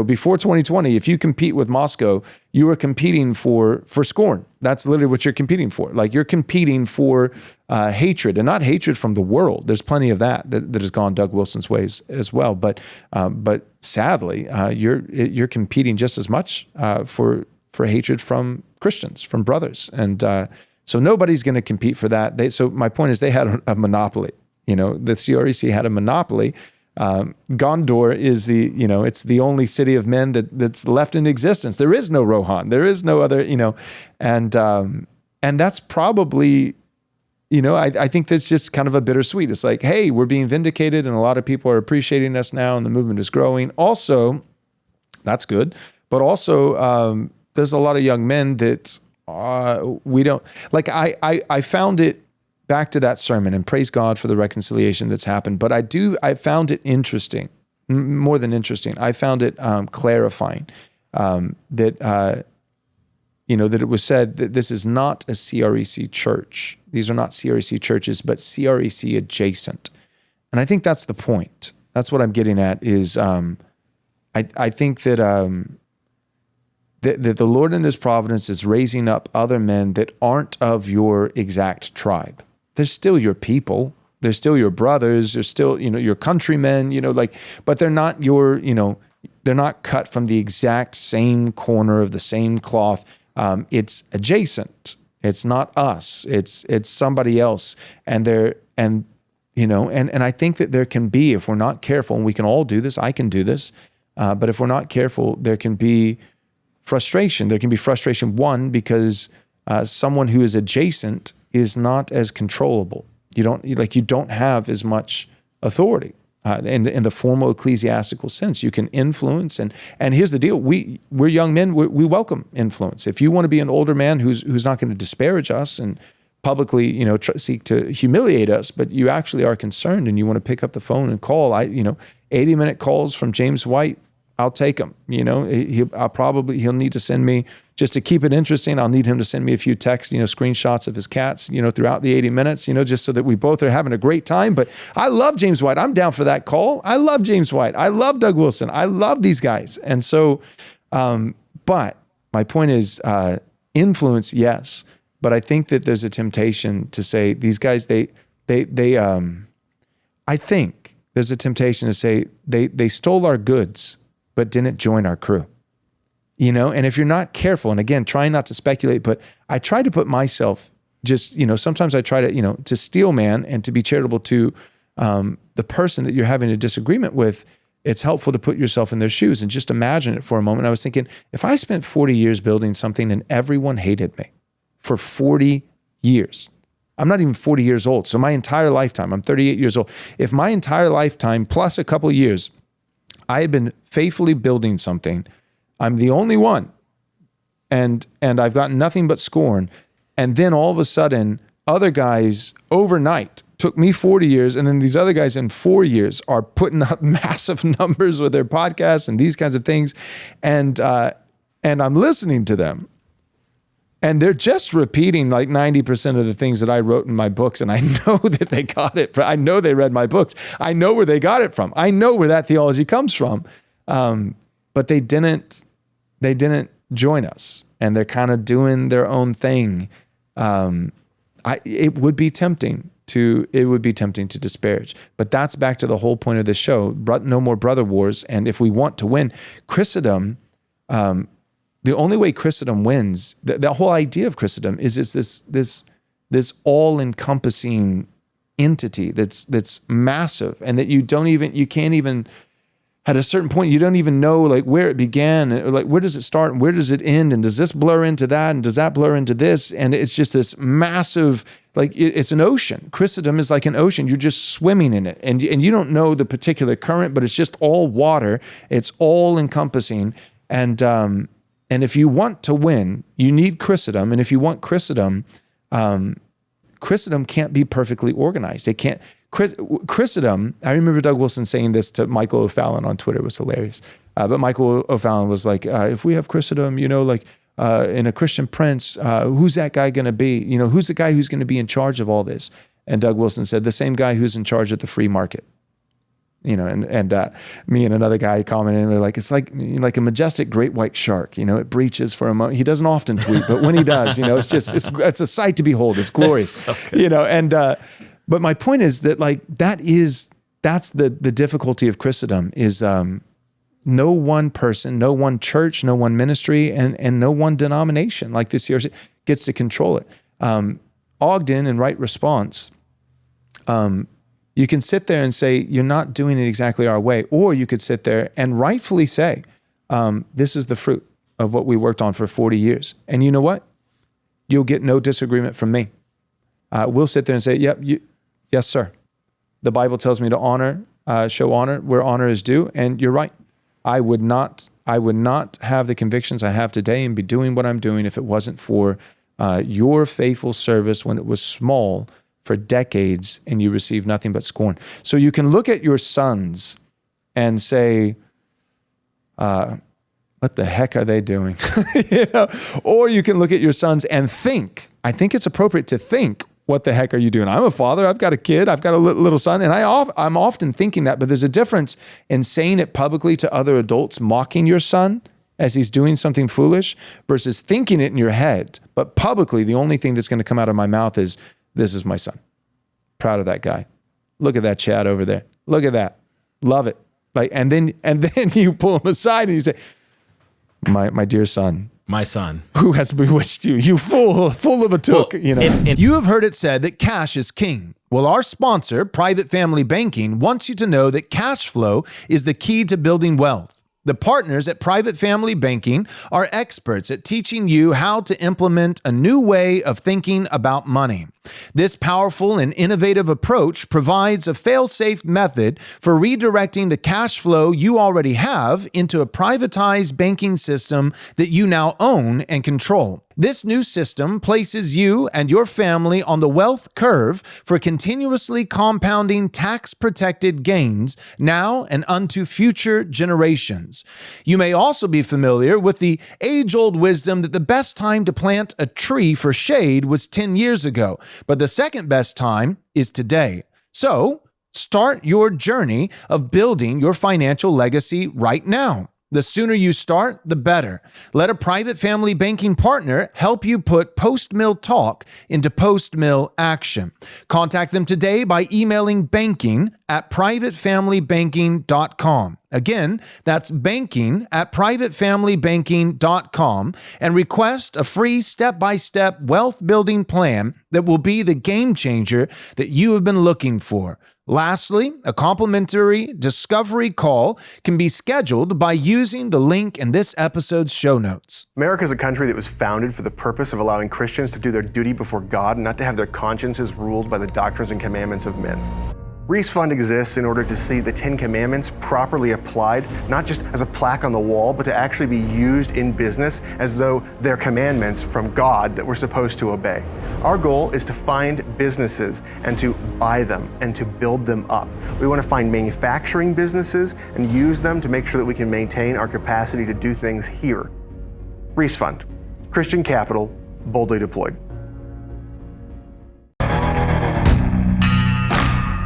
before 2020, if you compete with Moscow, you are competing for scorn. That's literally what you're competing for. Like you're competing for hatred, and not hatred from the world. There's plenty of that has gone Doug Wilson's ways as well. But sadly, you're competing just as much for hatred from Christians, from brothers, and so nobody's going to compete for that. So my point is, they had a monopoly. The CREC had a monopoly. Gondor is it's the only city of men that's left in existence. There is no Rohan. There is no other, and that's probably, I think that's just kind of a bittersweet. It's like, hey, we're being vindicated and a lot of people are appreciating us now and the movement is growing. Also, that's good. But also, there's a lot of young men that we don't, like I found it, back to that sermon, and praise God for the reconciliation that's happened. But I found it interesting, more than interesting. I found it clarifying that it was said that this is not a CREC church. These are not CREC churches, but CREC adjacent. And I think that's the point. That's what I'm getting at is I think that that the Lord in His providence is raising up other men that aren't of your exact tribe. They're still your people. They're still your brothers. They're still, your countrymen, but they're not they're not cut from the exact same corner of the same cloth. It's adjacent. It's not us. It's somebody else. And I think that there can be, if we're not careful, and we can all do this, I can do this, but if we're not careful, there can be frustration. There can be frustration, one, because someone who is adjacent is not as controllable. You don't have as much authority in the formal ecclesiastical sense. You can influence, and here's the deal: we're young men. We welcome influence. If you want to be an older man who's not going to disparage us and publicly, seek to humiliate us, but you actually are concerned and you want to pick up the phone and call. 80-minute calls from James White I'll take them. He'll need to send me, just to keep it interesting, I'll need him to send me a few texts, screenshots of his cats, throughout the 80 minutes, just so that we both are having a great time. But I love James White. I'm down for that call. I love James White. I love Doug Wilson. I love these guys. And so, but my point is, influence, yes. But I think that there's a temptation to say these guys, I think there's a temptation to say they stole our goods, but didn't join our crew. And if you're not careful, and again, trying not to speculate, but I try to put myself just, sometimes I try to steal man and to be charitable to the person that you're having a disagreement with. It's helpful to put yourself in their shoes and just imagine it for a moment. I was thinking, if I spent 40 years building something and everyone hated me for 40 years, I'm not even 40 years old. So my entire lifetime, I'm 38 years old. If my entire lifetime plus a couple of years, I had been faithfully building something, I'm the only one, and I've gotten nothing but scorn. And then all of a sudden, other guys overnight took me 40 years, and then these other guys in 4 years are putting up massive numbers with their podcasts and these kinds of things. And I'm listening to them. And they're just repeating like 90% of the things that I wrote in my books. And I know that they got it. I know they read my books. I know where they got it from. I know where that theology comes from. But they didn't join us. And they're kind of doing their own thing. It would be tempting to disparage. But that's back to the whole point of this show. No more brother wars. And if we want to win, Christendom, the only way Christendom wins, the whole idea of Christendom is it's this all-encompassing entity that's massive, and that you can't even, at a certain point, you don't even know like where it began, like where does it start and where does it end, and does this blur into that, and does that blur into this, and it's just this massive, like it's an ocean. Christendom is like an ocean. You're just swimming in it, and you don't know the particular current, but it's just all water. It's all-encompassing, and if you want to win, you need Christendom. And if you want Christendom, Christendom can't be perfectly organized. It can't. Christendom, I remember Doug Wilson saying this to Michael O'Fallon on Twitter. It was hilarious. But Michael O'Fallon was like, if we have Christendom, in a Christian Prince, who's that guy going to be? Who's the guy who's going to be in charge of all this? And Doug Wilson said, the same guy who's in charge of the free market. And me and another guy commented, and we're like, it's like a majestic great white shark. It breaches for a moment. He doesn't often tweet, but when he does, it's a sight to behold. It's glorious, so but my point is that that's the difficulty of Christendom is no one person, no one church, no one ministry, and no one denomination like this here gets to control it. Ogden, in Right Response, you can sit there and say, you're not doing it exactly our way. Or you could sit there and rightfully say, this is the fruit of what we worked on for 40 years. And you know what? You'll get no disagreement from me. We'll sit there and say, yes, sir. The Bible tells me to show honor where honor is due. And you're right. I would not have the convictions I have today and be doing what I'm doing if it wasn't for your faithful service when it was small for decades, and you receive nothing but scorn. So you can look at your sons and say, what the heck are they doing? Or you can look at your sons and think, I think it's appropriate to think, what the heck are you doing? I'm a father, I've got a kid, I've got a little son, and I'm often thinking that, but there's a difference in saying it publicly to other adults, mocking your son as he's doing something foolish, versus thinking it in your head, but publicly, the only thing that's going to come out of my mouth is, this is my son. Proud of that guy. Look at that Chad over there. Look at that. Love it. And then you pull him aside and you say, my dear son. My son. Who has bewitched you? You fool of a took. You have heard it said that cash is king. Well, our sponsor, Private Family Banking, wants you to know that cash flow is the key to building wealth. The partners at Private Family Banking are experts at teaching you how to implement a new way of thinking about money. This powerful and innovative approach provides a fail-safe method for redirecting the cash flow you already have into a privatized banking system that you now own and control. This new system places you and your family on the wealth curve for continuously compounding tax-protected gains now and unto future generations. You may also be familiar with the age-old wisdom that the best time to plant a tree for shade was 10 years ago, but the second best time is today. So, start your journey of building your financial legacy right now. The sooner you start, the better. Let a private family banking partner help you put post-mill talk into post-mill action. Contact them today by emailing banking@privatefamilybanking.com. Again, that's banking@privatefamilybanking.com, and request a free step-by-step wealth building plan that will be the game changer that you have been looking for. Lastly, a complimentary discovery call can be scheduled by using the link in this episode's show notes. America is a country that was founded for the purpose of allowing Christians to do their duty before God and not to have their consciences ruled by the doctrines and commandments of men. Reece Fund exists in order to see the 10 Commandments properly applied, not just as a plaque on the wall, but to actually be used in business as though they're commandments from God that we're supposed to obey. Our goal is to find businesses and to buy them and to build them up. We want to find manufacturing businesses and use them to make sure that we can maintain our capacity to do things here. Reece Fund, Christian capital, boldly deployed.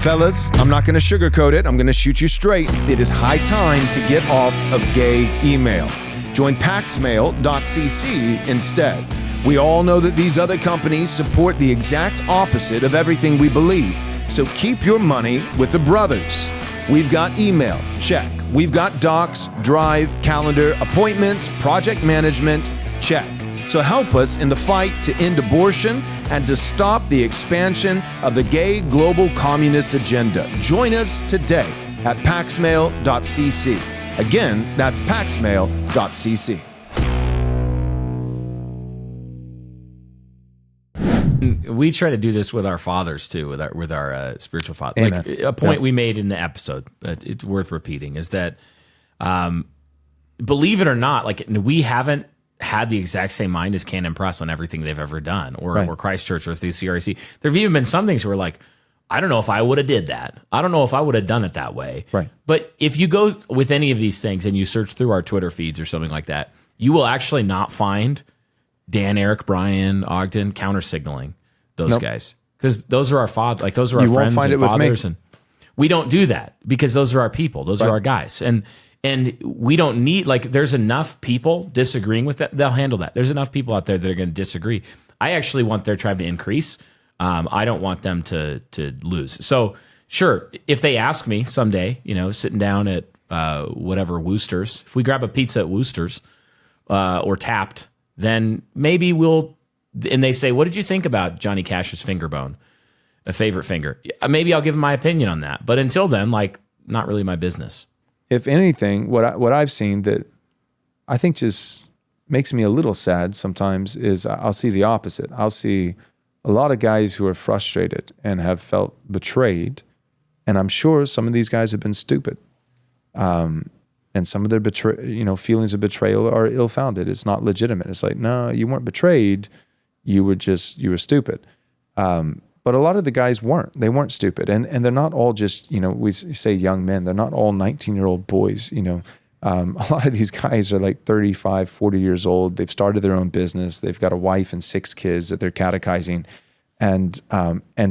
Fellas, I'm not going to sugarcoat it. I'm going to shoot you straight. It is high time to get off of gay email. Join paxmail.cc instead. We all know that these other companies support the exact opposite of everything we believe. So keep your money with the brothers. We've got email, check. We've got docs, drive, calendar, appointments, project management, check. So help us in the fight to end abortion and to stop the expansion of the gay global communist agenda. Join us today at paxmail.cc. Again, that's paxmail.cc. We try to do this with our fathers too, with our spiritual father. Like a point we made in the episode, it's worth repeating, is that believe it or not, like we haven't had the exact same mind as Canon Press on everything they've ever done, or Christ Church or the CRC. There have even been some things where like, I don't know if I would have did that. I don't know if I would have done it that way. Right. But if you go with any of these things and you search through our Twitter feeds or something like that, you will actually not find Dan, Eric, Brian, Ogden counter signaling those guys, because those are our fathers. Like those are our friends and fathers, and we don't do that because those are our people. Those are our guys, and we don't need, like, there's enough people disagreeing with that. They'll handle that. There's enough people out there that are going to disagree. I actually want their tribe to increase. I don't want them to lose. So sure, if they ask me someday, sitting down at whatever Wooster's, if we grab a pizza at Wooster's or Tapped, then maybe we'll, and they say, what did you think about Johnny Cash's finger bone? A favorite finger? Maybe I'll give them my opinion on that. But until then, like, not really my business. If anything, what I've seen that I think just makes me a little sad sometimes is I'll see the opposite. I'll see a lot of guys who are frustrated and have felt betrayed, and I'm sure some of these guys have been stupid, and some of their feelings of betrayal are ill-founded. It's not legitimate. It's like, no, you weren't betrayed. You were stupid. But a lot of the guys weren't. They weren't stupid. And they're not all just, we say young men. They're not all 19-year-old boys, A lot of these guys are like 35, 40 years old. They've started their own business. They've got a wife and 6 kids that they're catechizing. And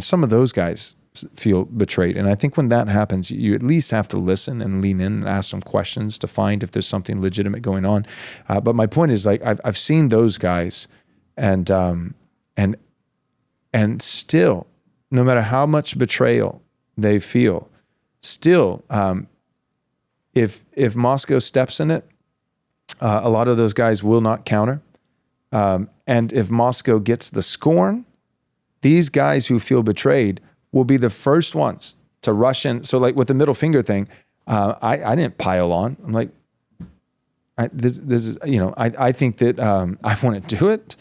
some of those guys feel betrayed. And I think when that happens, you at least have to listen and lean in and ask some questions to find if there's something legitimate going on. But my point is, like, I've seen those guys and still, no matter how much betrayal they feel, still, if Moscow steps in it, a lot of those guys will not counter. And if Moscow gets the scorn, these guys who feel betrayed will be the first ones to rush in. So, like with the middle finger thing, I didn't pile on. I'm like, this is, I think that I want to do it.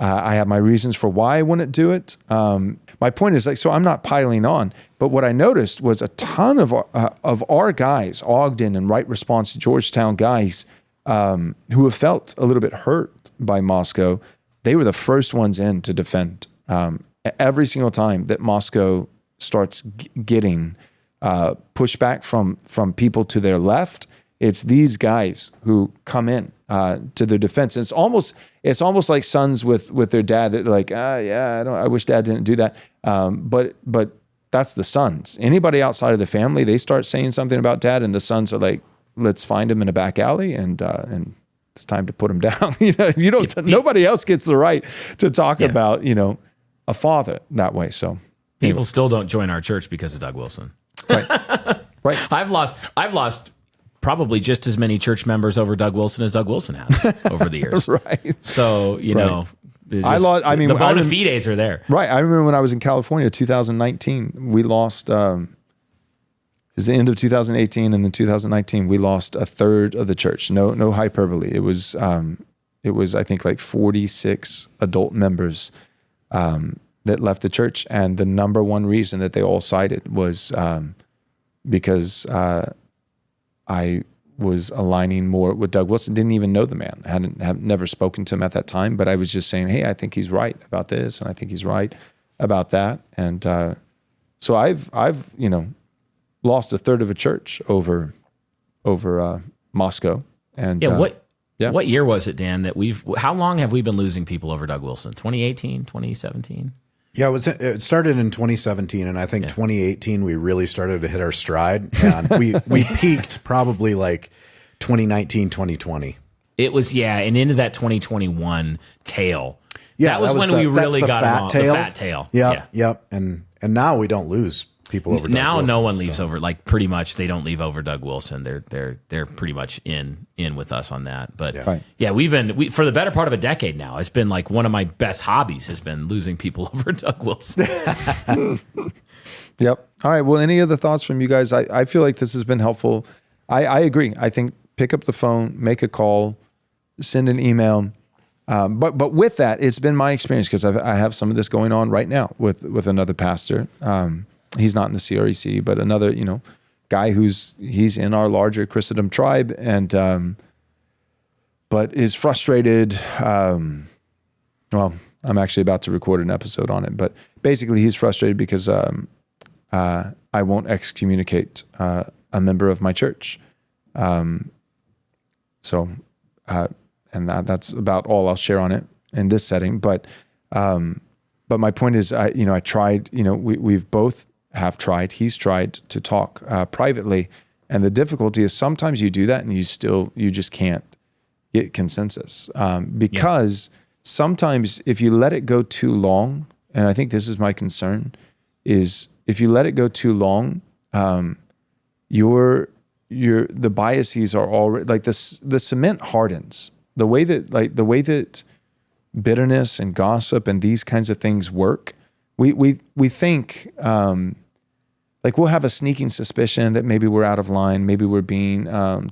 I have my reasons for why I wouldn't do it. My point is, like, so I'm not piling on, but what I noticed was a ton of our guys, Ogden and Right Response to Georgetown guys, who have felt a little bit hurt by Moscow. They were the first ones in to defend. Every single time that Moscow starts getting pushback from people to their left, it's these guys who come in to their defense. And it's almost like sons with their dad. They're like, I wish dad didn't do that. But that's the sons. Anybody outside of the family, they start saying something about dad, and the sons are like, let's find him in a back alley and it's time to put him down. Nobody else gets the right to talk about, a father that way. So people still don't join our church because of Doug Wilson. Right. I've lost probably just as many church members over Doug Wilson as Doug Wilson has over the years. Right. So, know, the bona fides are there. Right. I remember when I was in California, 2019, we lost, it was the end of 2018, and then 2019, we lost a third of the church. No hyperbole. It was I think like 46 adult members that left the church. And the number one reason that they all cited was because I was aligning more with Doug Wilson. Didn't even know the man. Had never spoken to him at that time, but I was just saying, hey, I think he's right about this, and I think he's right about that. And so I've lost a third of a church over Moscow. And what year was it, Dan, how long have we been losing people over Doug Wilson? 2018, 2017? Yeah, it started in 2017, and I think 2018 we really started to hit our stride, and we peaked probably like 2019, 2020. It was, and into that 2021 tail. Yeah, that was when we really got on the fat tail. Yep. And now we don't lose people over Doug Wilson. No one leaves over, like, pretty much they don't leave over Doug Wilson. They're pretty much in with us on that. But we've been for the better part of a decade now. It's been like one of my best hobbies has been losing people over Doug Wilson. Yep. All right. Well, any other thoughts from you guys? I feel like this has been helpful. I agree. I think pick up the phone, make a call, send an email. But with that, it's been my experience, because I have some of this going on right now with another pastor. He's not in the CREC, but another, guy he's in our larger Christendom tribe, and but is frustrated. Well, I'm actually about to record an episode on it, but basically he's frustrated because I won't excommunicate a member of my church. And that's about all I'll share on it in this setting. But my point is, I tried. We've both have tried. He's tried to talk privately, and the difficulty is sometimes you do that and you just can't get consensus because sometimes if you let it go too long, and I think this is my concern, is if you let it go too long, the biases are already like this. The cement hardens. The way that bitterness and gossip and these kinds of things work, we think like we'll have a sneaking suspicion that maybe we're out of line, maybe we're being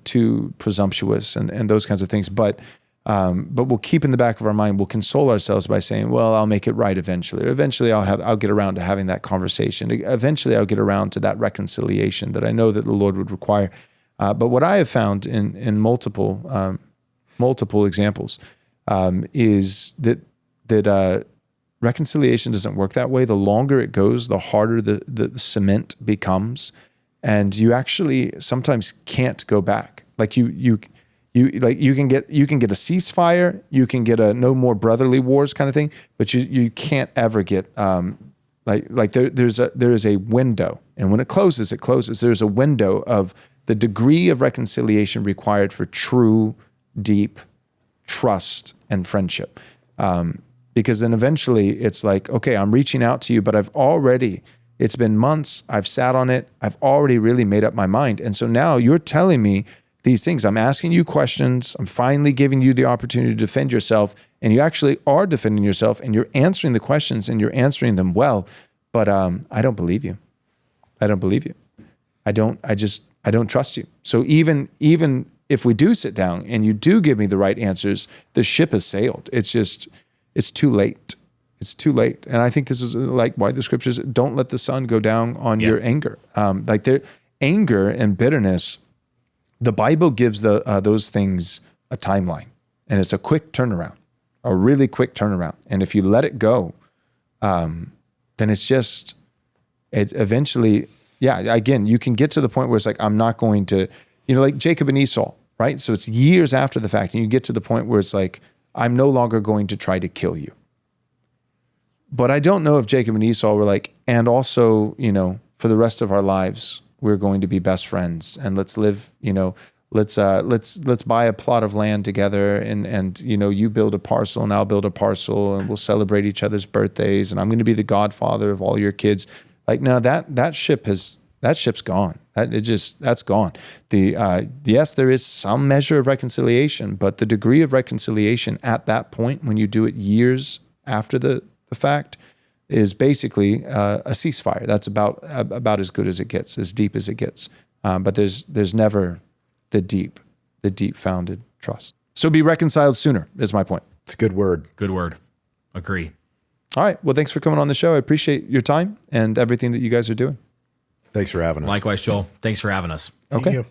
too presumptuous and those kinds of things. But we'll keep in the back of our mind, we'll console ourselves by saying, well, I'll make it right eventually. Eventually I'll get around to having that conversation. Eventually I'll get around to that reconciliation that I know that the Lord would require. But what I have found in multiple examples is that reconciliation doesn't work that way. The longer it goes, the harder the cement becomes, and you actually sometimes can't go back. Like you can get a ceasefire, you can get a no more brotherly wars kind of thing, but you can't ever get there is a window, and when it closes, it closes. There's a window of the degree of reconciliation required for true, deep trust and friendship. Because then eventually it's like, okay, I'm reaching out to you, but it's been months, I've sat on it, I've already really made up my mind. And so now you're telling me these things, I'm asking you questions, I'm finally giving you the opportunity to defend yourself, and you actually are defending yourself, and you're answering the questions, and you're answering them well, but I don't believe you. I don't believe you. I don't trust you. So even if we do sit down and you do give me the right answers, the ship has sailed. It's just, it's too late. It's too late. And I think this is like why the scriptures don't let the sun go down on your anger. Like their anger and bitterness, the Bible gives those things a timeline, and it's a quick turnaround, a really quick turnaround. And if you let it go, then it eventually, again, you can get to the point where it's like, I'm not going to, like Jacob and Esau, right? So it's years after the fact, and you get to the point where it's like, I'm no longer going to try to kill you. But I don't know if Jacob and Esau were like, and also, for the rest of our lives, we're going to be best friends, and let's live, let's buy a plot of land together, and you build a parcel and I'll build a parcel, and we'll celebrate each other's birthdays, and I'm going to be the godfather of all your kids. Like, no, that ship's gone. That's gone. Yes, there is some measure of reconciliation, but the degree of reconciliation at that point, when you do it years after the fact, is basically a ceasefire. That's about as good as it gets, as deep as it gets. But there's never the deep founded trust. So be reconciled sooner is my point. It's a good word. Good word. Agree. All right. Well, thanks for coming on the show. I appreciate your time and everything that you guys are doing. Thanks for having us. Likewise, Joel. Thanks for having us. Okay. Thank you.